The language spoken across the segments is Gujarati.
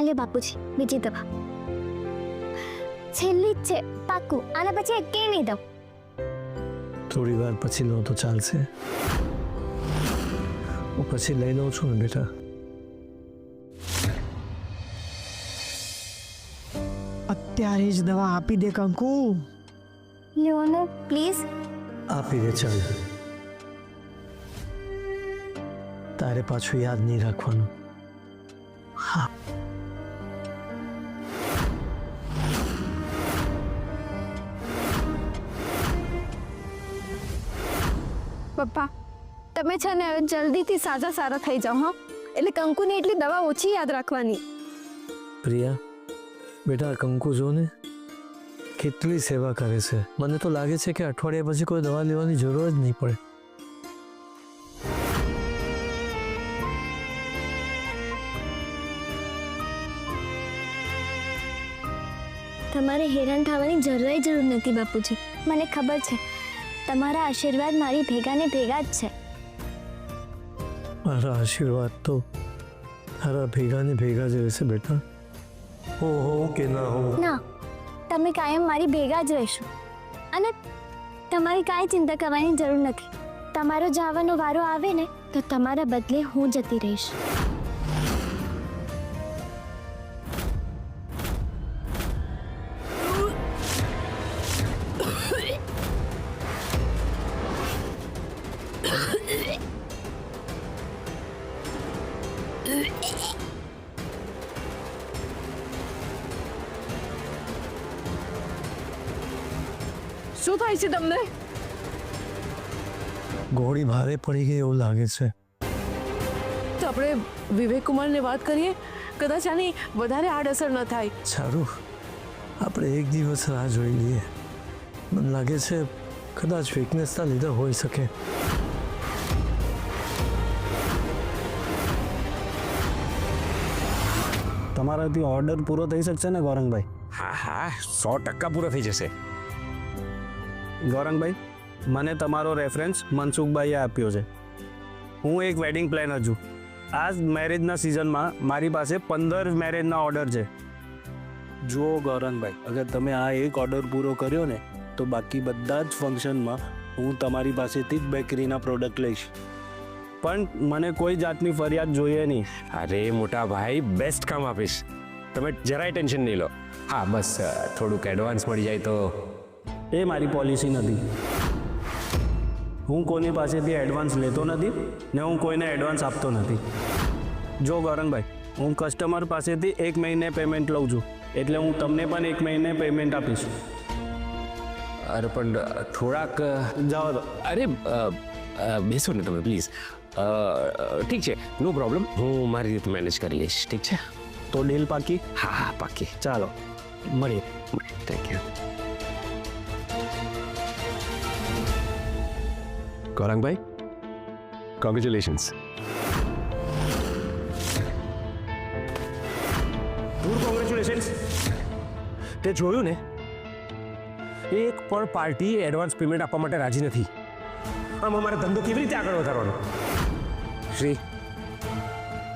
લે બાપુજી બીજી દવા છેલ્લી જ છે પાક્કું આના પછી એક કે નહીં દઉં થોડી વાર પછી લો તો ચાલશે હું પછી લઈ લઉં છું ને બેટા અત્યારે જ દવા આપી દે કંકુ લ્યો ને પ્લીઝ આપી દે ચાલ તારે પાછું યાદ નહીં રાખવાનું હા પપ્પા તમે છે ને જલ્દીથી સાજા થઈ જાઓ હા એટલે કંકુની એટલી દવા ઓછી યાદ રાખવાની પ્રિયા બેટા કંકુ જો ને કેટલી સેવા કરે છે મને તો લાગે છે કે અઠવાડિયા પછી કોઈ દવા લેવાની જરૂર જ નહીં પડે તમારે હેરાન થવાની જરાય જરૂર નથી બાપુજી મને ખબર છે તમારા આશીર્વાદ મારી ભેગા ને ભેગા જ છે મારા આશીર્વાદ તો તારા ભેગા ને ભેગા જ રહેશે બેટા હો કે ના હો ના તમે કાયમ મારી ભેગા જ રહેશો અને તમારી કાંઈ ચિંતા કરવાની જરૂર નથી તમારો જવાનો વારો આવે ને તો તમારા બદલે હું જતી રહીશ શું થાય છે તમને ગોળી ભારે પડી ગઈ એવું લાગે છે તો આપણે વિવેક કુમારને વાત કરીએ કદાચ આની વધારે આડઅસર ન થાય સારું આપણે એક દિવસ રાહ જોઈ લઈએ મને લાગે છે કદાચ વીકનેસના લીધે હોઈ શકે તમારાથી ઓર્ડર પૂરો થઈ શકશે ને ગૌરંગભાઈ હા હા 100% પૂરો થઈ જશે ગૌરંગભાઈ મને તમારો રેફરન્સ મનસુખભાઈએ આપ્યો છે હું એક વેડિંગ પ્લાનર છું આ મેરેજના સિઝનમાં મારી પાસે 15 મેરેજના ઓર્ડર છે જુઓ ગૌરંગભાઈ અગર તમે આ એક ઓર્ડર પૂરો કર્યો ને તો બાકી બધા જ ફંક્શનમાં હું તમારી પાસેથી જ બેકરીના પ્રોડક્ટ લઈશ પણ મને કોઈ જાતની ફરિયાદ જોઈએ નહીં અરે મોટા ભાઈ બેસ્ટ કામ આપીશ તમે જરાય ટેન્શન નહીં લો હા બસ થોડુંક એડવાન્સ મળી જાય તો એ મારી પોલિસી નથી હું કોની પાસેથી એડવાન્સ લેતો નથી ને હું કોઈને એડવાન્સ આપતો નથી જો ગૌરંગભાઈ હું કસ્ટમર પાસેથી 1 મહિને પેમેન્ટ લઉં છું એટલે હું તમને પણ 1 મહિને પેમેન્ટ આપીશ અરે પણ થોડાક જાઓ તો અરે બેસો ને તમે પ્લીઝ ઠીક છે નો પ્રોબ્લેમ હું મારી રીતે મેનેજ કરી લઈશ ઠીક છે તો ડીલ પાકી હા હા પાકી ચાલો મળીએ થેન્ક યુ ગૌરંગભાઈ કોંગ્રેચ્યુલેશન્સ કોંગ્રેચ્યુલેશન્સ તે જોયું ને એક પણ પાર્ટી એડવાન્સ પેમેન્ટ આપવા માટે રાજી નથી આમ અમારો ધંધો કેવી રીતે આગળ વધારવાનો શ્રી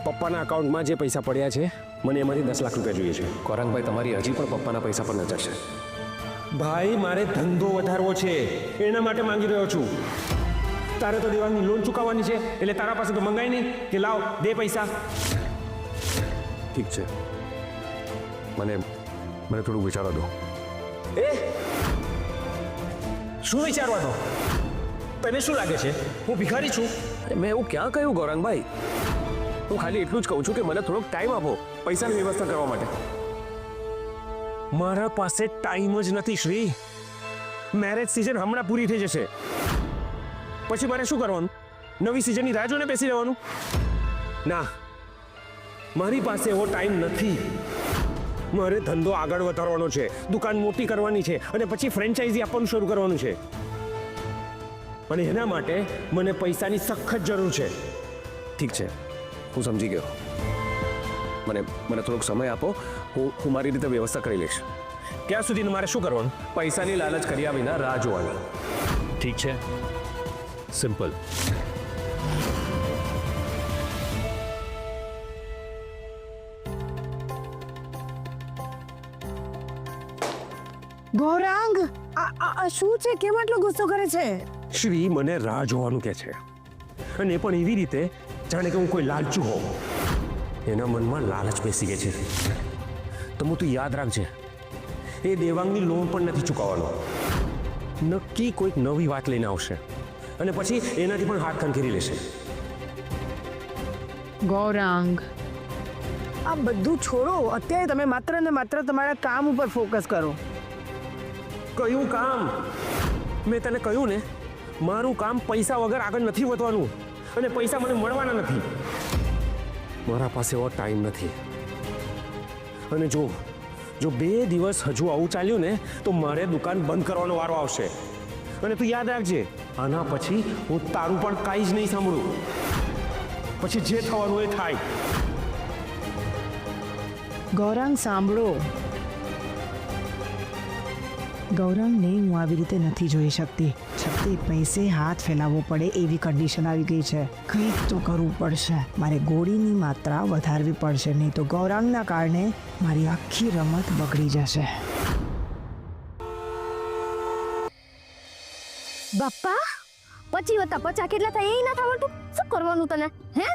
પપ્પાના અકાઉન્ટમાં જે પૈસા પડ્યા છે મને એમાંથી 10 લાખ રૂપિયા જોઈએ છે ગૌરંગભાઈ તમારી હજી પણ પપ્પાના પૈસા પર નજર છે ભાઈ મારે ધંધો વધારવો છે એના માટે માંગી રહ્યો છું તારે તો દેવાની લોન ચૂકવવાની છે એટલે તારા પાસે તો મંગાય નહીં કે લાવ દે પૈસા ઠીક છે મને થોડું વિચારવા દો એ શું વિચારવા દો તને શું લાગે છે હું ભિખારી છું મેં એવું ક્યાં કહ્યું ગૌરંગભાઈ હું ખાલી એટલું જ કહું છું કે મને થોડોક ટાઈમ આપો પૈસાની વ્યવસ્થા કરવા માટે મારા પાસે ટાઈમ જ નથી શ્રી મેરેજ સિઝન હમણાં પૂરી થઈ જશે પછી મારે શું કરવાનું નવી સિઝનની રાહ જોઈને બેસી રહેવાનું ના મારી પાસે એવો ટાઈમ નથી મારે ધંધો આગળ વધારવાનો છે દુકાન મોટી કરવાની છે અને પછી ફ્રેન્ચાઇઝી આપવાનું શરૂ કરવાનું છે અને એના માટે મને પૈસાની સખત જરૂર છે ઠીક છે હું સમજી ગયો મને થોડોક સમય આપો હું મારી રીતે વ્યવસ્થા કરી લઈશ ક્યાં સુધી મારે શું કરવાનું પૈસાની લાલચ કર્યા વિના રાહ જોવાની ઠીક છે સિમ્પલ ગૌરાંગ આ શું છે? કેમ આટલો ગુસ્સો કરે છે? શ્રી મને રાહ જોવાનું કહે છે, અને એ પણ એવી રીતે જાણે કે હું કોઈ લાલચુ હોઉં. એના મનમાં લાલચ બેસી ગઈ છે. તો તું યાદ રાખજે, એ દેવાંગની લોન પણ નથી ચૂકવવાનો. નક્કી કોઈક નવી વાત લઈને આવશે અને પછી એનાથી પણ હાથ ખંખેરી લેશે. ગૌરાંગ, આ બધું છોડો. અત્યારે તમે માત્ર ને માત્ર તમારા કામ ઉપર ફોકસ કરો. કયું કામ? મેં તને કહ્યું ને, મારું કામ પૈસા વગર આગળ નથી વધવાનું, અને પૈસા મને મળવાના નથી. મારા પાસે એવો ટાઈમ નથી. અને જો 2 દિવસ હજુ આવું ચાલ્યું ને તો મારે દુકાન બંધ કરવાનો વારો આવશે. અને તું યાદ રાખજે, આના પછી હું તારું પણ કાંઈ જ નહીં સાંભળું. પછી જે થવાનું એ થાય. ગૌરાંગ સાંભળો. ગૌરાંગને હું આવી રીતે નથી જોઈ શકતી. છતાં પૈસે હાથ ફેલાવવો પડે એવી કન્ડિશન આવી ગઈ છે. કંઈક તો કરવું પડશે. મારે ગોળીની માત્રા વધારવી પડશે, નહીં તો ગૌરાંગના કારણે મારી આખી રમત બગડી જશે. બાપા પછી હતા પચા કેટલા થાય એ ના થવાતું. શું કરવાનું તને? હે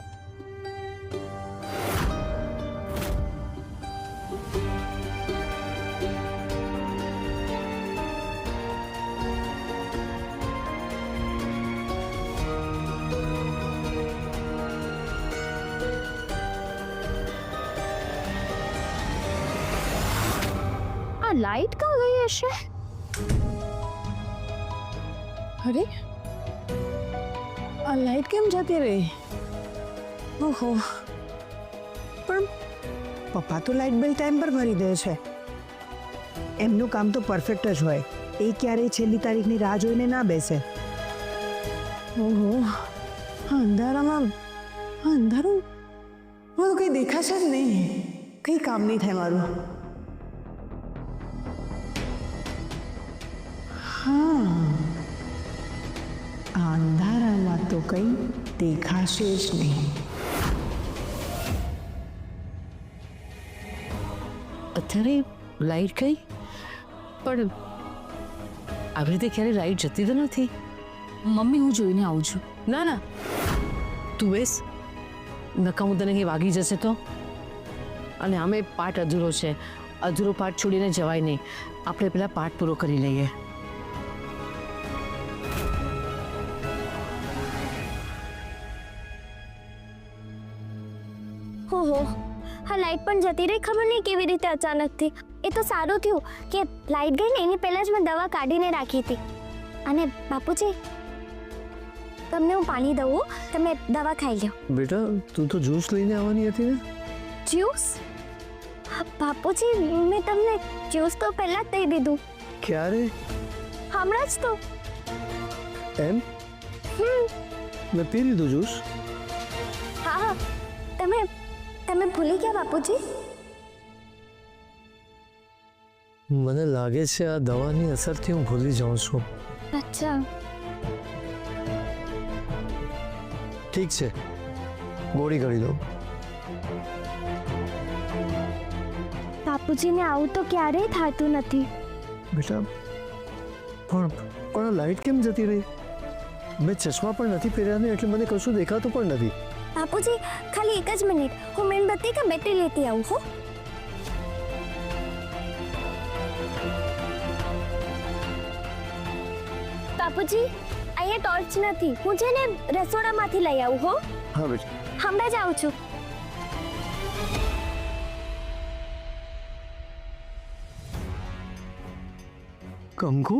આ લાઈટ ક્યાં ગઈ હશે? અરે, આ લાઈટ કેમ જતી રહી? ઓહો, પણ પપ્પા તો લાઈટ બિલ ટાઈમ પર ભરી દે છે. એમનું કામ તો પરફેક્ટ જ હોય. એ ક્યારેય છેલ્લી તારીખની રાહ જોઈને ના બેસે. ઓહો, અંધારામાં અંધારું મારું કંઈ દેખાશે જ નહીં. કંઈ કામ નહીં થાય મારું. હા, અંધારામાં તો કંઈ દેખાશે જ નહીં. અત્યારે લાઈટ ગઈ, પણ આવી રીતે ક્યારે લાઈટ જતી તો નથી. મમ્મી, હું જોઈને આવું છું. ના ના, તું બેસ. નકામું તને કંઈ વાગી જશે તો. અને આમે પાઠ અધૂરો છે. અધૂરો પાઠ છોડીને જવાય નહીં. આપણે પેલા પાઠ પૂરો કરી લઈએ. ઓહો, હા લાઈટ પણ જતી રહી. ખબર નહીં કેવી રીતે અચાનકથી. એ તો સારું થયું કે લાઈટ ગઈ ને એની પહેલાં જ મેં દવા કાઢીને રાખી હતી. અને બાપુજી, તમને હું પાણી દઉં, તમે દવા ખાઈ લો. બેટા, તું તો જ્યુસ લઈને આવવાની હતી ને? જ્યુસ? હા બાપુજી, મેં તમને જ્યુસ તો પહેલાં જ દઈ દીધું. ક્યારે? હમણાં જ તો. એમ? મેં પી લીધું જ્યુસ. હા હા, તમે ભૂલી ગયા બાપુજી? મને લાગે છે આ દવાની અસરથી હું ભૂલી જાઉં છું. અચ્છા, ઠીક છે, ગોળી કરી દો. બાપુજીને આવું તો ક્યારેય થતું નથી. બેટા, પણ આ લાઈટ કેમ જતી રહી? મેં ચશ્મા પણ નથી પહેર્યા ને, એટલે મને કશું દેખાતું પણ નથી. બાપુજી, ખાલી એક જ મિનિટ, હું મીણબત્તી કે બેટરી લેતી આવું. હો બાપુજી, અહીંયા ટોર્ચ નથી. હું છે ને રસોડામાંથી લઈ આવું. હો હા બેટા, હમણાં જ આવું છું. કંકુ,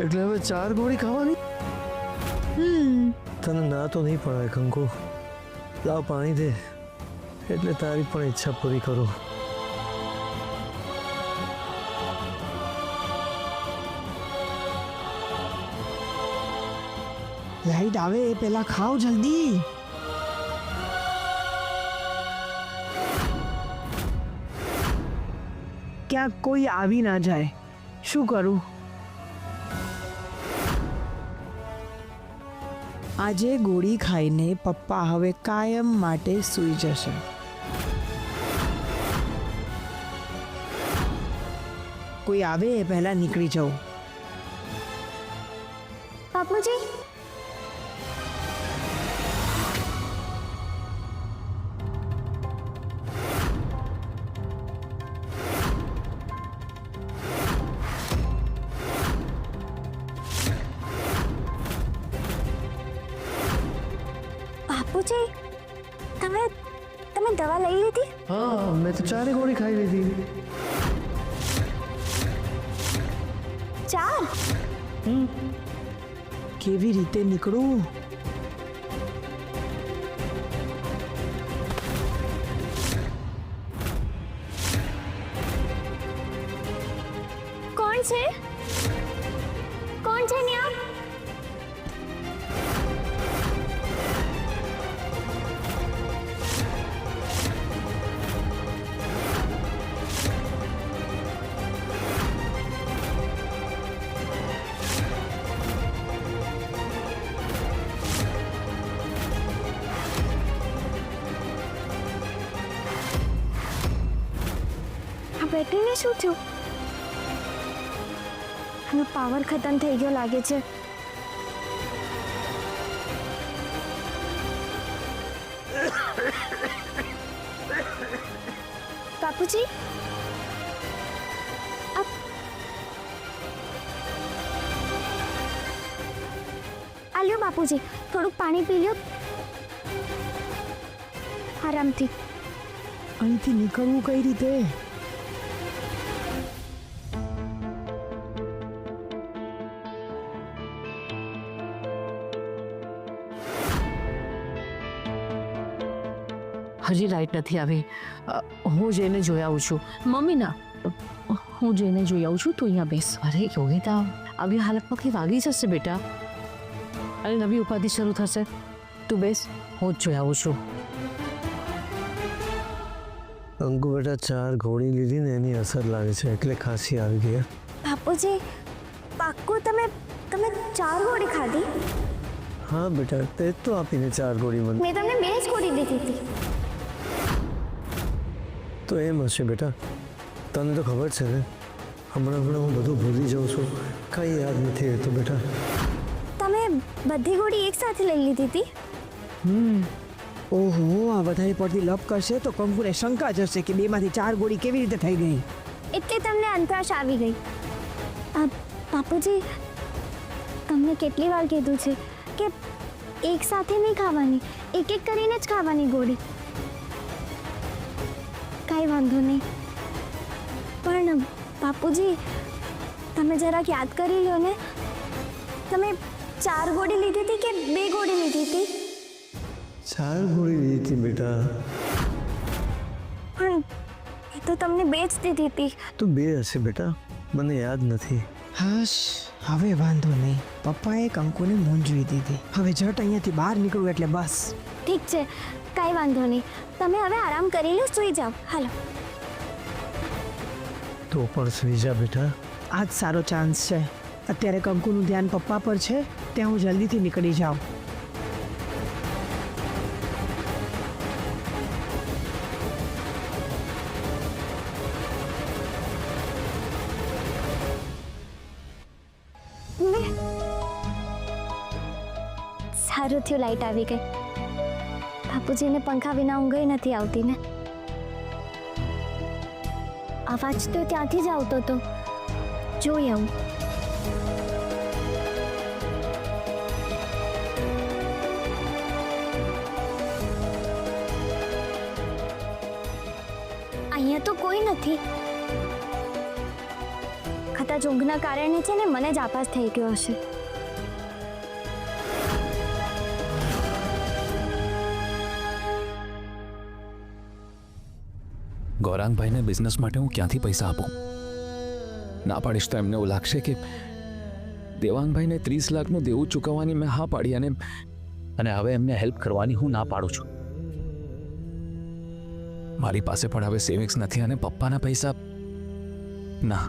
એટલે હવે 4 ગોળી ખાવાની? તને ના તો નહીં પડાય કંકુ. લાવ પાણી દે, એટલે તારી પણ ઈચ્છા પૂરી કરું. લાઈટ આવે એ પહેલા ખાઓ જલ્દી. ક્યાંક કોઈ આવી ના જાય. શું કરું? આજે ગોળી ખાઈને પપ્પા હવે કાયમ માટે સૂઈ જશે. કોઈ આવે એ પહેલા નીકળી જાઉં. બાપુજી બાપુજી તમે તમે દવા લઈ લીધી? હા મેં તો 4 ગોળી ખાઈ લીધી. 4? કેવી રીતે નીકળું? કોણ છે? કોણ છે ન્યા? આ બેટરીને શું થયું? આનો પાવર ખતમ થઈ ગયો લાગે છે. બાપુજી આ લ્યો બાપુજી, થોડુંક પાણી પી લ્યો આરામથી. અહીંથી નીકળવું કઈ રીતે? હજી લાઈટ નથી આવી. હું જઈને જોઈ આવું છું. મમ્મી ના, હું જઈને જોઈ આવું છું, તું અહીંયા બેસ. અરે યોગિતા, આવી હાલતમાં કંઈ વાગી જશે બેટા, અને નવી ઉપાધિ શરૂ થશે. તું બેસ, હું જ જોઈ આવું છું. કંકુ બેટા 4 ગોળી લીધી ને એની અસર લાગે છે એટલે ખાંસી આવી ગઈ. બાપુજી પાક્કું તમે તમે 4 ગોળી ખાધી? હા બેટા, તે તો આપીને 4 ગોળી મને. મેં તમને 2 જ ગોળી દીધી હતી. તો એમ હશે બેટા, તને તો ખબર છે ને, હમણાં હું બધું ભૂલી જાઉં છું, કંઈ યાદ નથી રહેતું બેટા. તમે બધી ગોળી એક સાથે લઈ લીધી હતી? ઓહો, આ વધારે પડતી લપ કરશે તો કંકુને શંકા જશે કે 2માંથી 4 ગોળી કેવી રીતે થઈ ગઈ. એટલે તમને અંતરાશ આવી ગઈ. બાપુજી તમને કેટલી વાર કીધું છે કે એક સાથે નહીં ખાવાની, એક એક કરીને જ ખાવાની ગોળી. કાંઈ વાંધો નહીં, પણ બાપુજી તમે જરાક યાદ કરી લો ને, તમે 4 ગોળી લીધી હતી કે 2 ગોળી લીધી હતી? 4 ગોળી લીધી હતી બેટા. પણ એ તો તમને 2 જ દીધી હતી. તો 2 હશે બેટા, મને યાદ નથી. હશ, હવે વાંધો નહીં. પપ્પાએ કંકુને મૂંઝવી દીધી. હવે ઝટ અહીંયાથી બહાર નીકળવું એટલે બસ. ઠીક છે, કાંઈ વાંધો નહીં. તમે હવે આરામ કરી લો, સૂઈ જાઓ. હાલો. તો પણ સુઈ જા બેટા. આ જ સારો ચાન્સ છે. અત્યારે કંકુનું ધ્યાન પપ્પા પર છે, ત્યાં હું જલ્દીથી નીકળી જાઉં. સારું થયું લાઈટ આવી ગઈ. બાપુજીને પંખા વિના ઊંઘ નથી આવતી ને. અવાજ તો ત્યાંથી જ આવતો હતો. જોઈ આવું. અહીંયા તો કોઈ નથી. કદાચ ઊંઘના કારણે છે ને મને જ આભાસ થઈ ગયો હશે. ગૌરાંગભાઈને બિઝનેસ માટે હું ક્યાંથી પૈસા આપું? ના પાડીશ તો એમને એવું લાગશે કે દેવાંગભાઈને 30 લાખનું દેવું ચૂકવવાની મેં હા પાડી, અને હવે એમને હેલ્પ કરવાની હું ના પાડું છું. મારી પાસે પણ હવે સેવિંગ્સ નથી, અને પપ્પાના પૈસા ના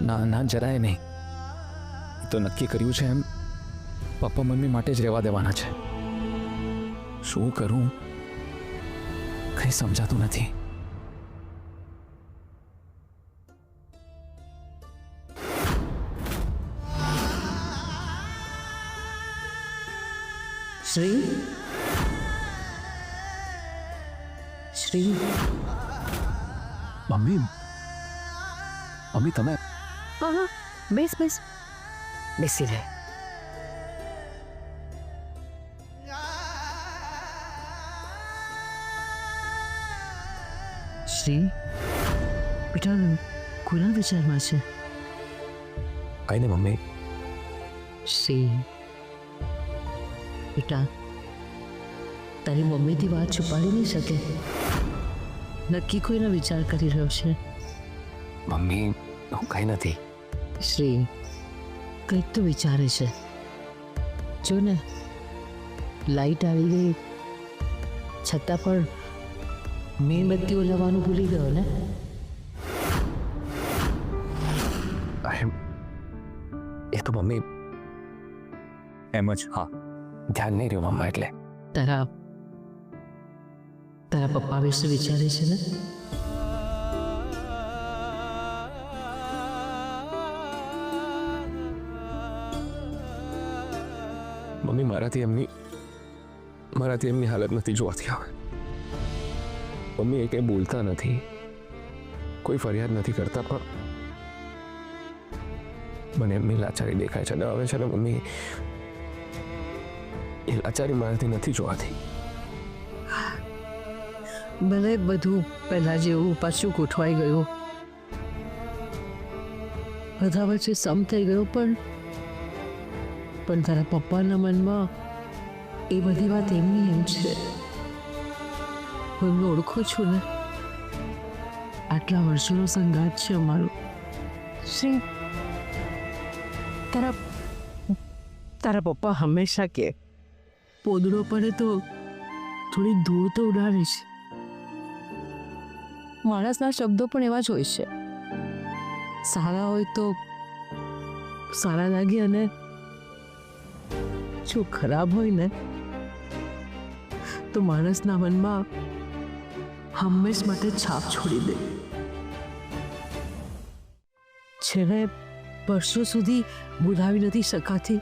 ના ના જરાય નહીં. તો નક્કી કર્યું છે એમ પપ્પા મમ્મી માટે જ રહેવા દેવાના છે. શું કરું કંઈ સમજાતું નથી. શ્રી શ્રી મમ્મી મમ્મી તમે હા હા બેસ બેસ બેસી રહે. શ્રી બેટા કોના વિચારમાં છે? કઈ ને મમ્મી. શ્રી બેટા તારી મમ્મીથી વાત છુપાડી નહીં શકે. નક્કી કોઈનો વિચાર કરી રહ્યો છે. મમ્મી હું કઈ નથી. શ્રી કંઈક તો વિચારે છે. જો ને લાઈટ આવી ગઈ છતાં પણ મીણબત્તીઓ લાવવાનું ભૂલી ગયો ને. એ તો મમ્મી એમ જ. હા ધ્યાન નહીં રહ્યું મમ્મા એટલે. તારા પપ્પા વિશે વિચારે છે ને? મમ્મી મારાથી એમની હાલત નથી જોવાતી હવે. મમ્મી એ કંઈ બોલતા નથી, કોઈ ફરિયાદ નથી કરતા, પણ મને એમની લાચારી દેખાય છે. અને હવે છે ને મમ્મી એ લાચારી મારાથી નથી જોવાતી. ભલે બધું પહેલા જેવું પાછું ગોઠવાઈ ગયું, બધા વચ્ચે સમ થઈ ગયો, પણ તારા પપ્પાના મનમાં એ બધી વાત એમની એમ છે. હું એમને ઓળખું છું ને. આટલા વર્ષોનો સંગાત છે અમારો. શ્રી તારા પપ્પા હંમેશા કે પોદળો પડે તો થોડી ધૂળ તો ઉડાડે છે. માણસના શબ્દો પણ એવા જ હોય છે. સારા હોય તો સારા લાગે, અને જો ખરાબ હોય ને તો માણસના મનમાં હંમેશ માટે છાપ છોડી દે. છેલ્લે વર્ષો સુધી ભૂલાવી નથી શકાતી.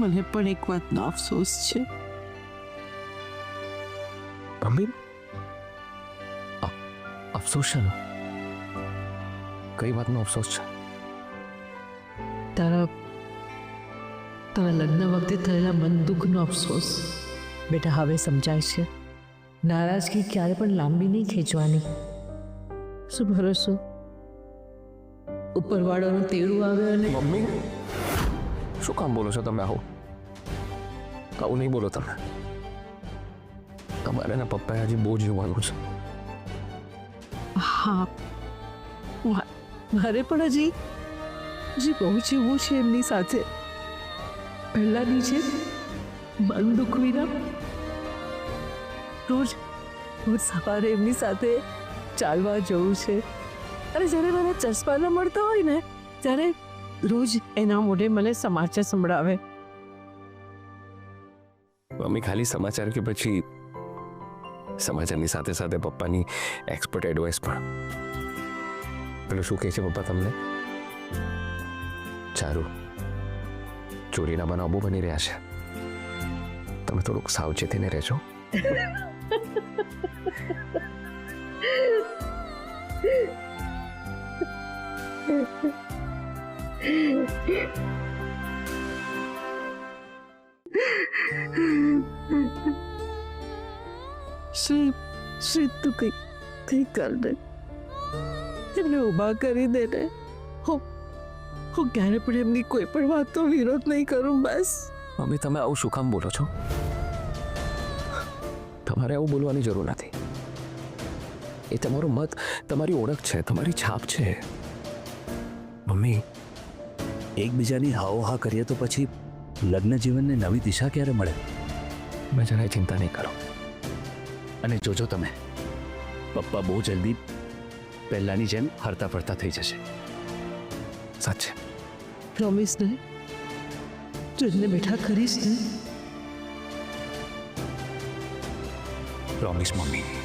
મને પણ એક વાતનો અફસોસ છે. મમ્મી અફસોસ છે ને? કઈ વાતનો અફસોસ છે? તારા લગ્ન વખતે થયેલા મન દુઃખનો અફસોસ. બેટા હવે સમજાય છે. નારાજગી ક્યારે પણ લાંબી નહીં ખેંચવાની. શું ભરોસો ઉપરવાળાનું તેડું આવે અને મમ્મી શું કામ બોલો છો તમે? આવું નહીં બોલો તમે. તમારે એના પપ્પાએ હજી બહુ જીવવાનું છે. હા મારે પણ હજી બહુ જીવવું છે એમની સાથે. પહેલાની છે મન દુઃખ વિના રોજ સવારે એમની સાથે ચાલવા જવું છે. અને જ્યારે મને ચશ્મા ન મળતા હોય ને ત્યારે રોજ એના મોઢે મને સમાચાર સંભળાવે. મમ્મી ખાલી સમાચાર કે પછી સમાચારની સાથે સાથે પપ્પાની એક્સપર્ટ એડવાઇસ પણ. પેલું શું કહે છે પપ્પા તમને? ચારુ ચોરીના બનાવ બહુ બની રહ્યા છે, તમે થોડુંક સાવચેતીને રહેજો. શ્રી તું કઈ કર દે, એમને ઊભા કરી દે ને. હું ક્યારે પણ એમની કોઈ પણ વાતનો વિરોધ નહીં કરું. બસ મમ્મી તમે આવું શું કામ બોલો છો? તમારે આવું બોલવાની જરૂર નથી. એ તમારો મત, તમારી ઓળખ છે, તમારી છાપ છે. મમ્મી એકબીજાની હાઓ હા કરીએ તો પછી લગ્ન જીવનને નવી દિશા ક્યારે મળે? મેં જરાય ચિંતા નહીં કરો. અને જોજો તમે, પપ્પા બહુ જલ્દી પહેલાની જેમ હરતા ફરતા થઈ જશે. સાચે પ્રોમિસ ને તું બેઠા કરીશ ને. Promise mummy.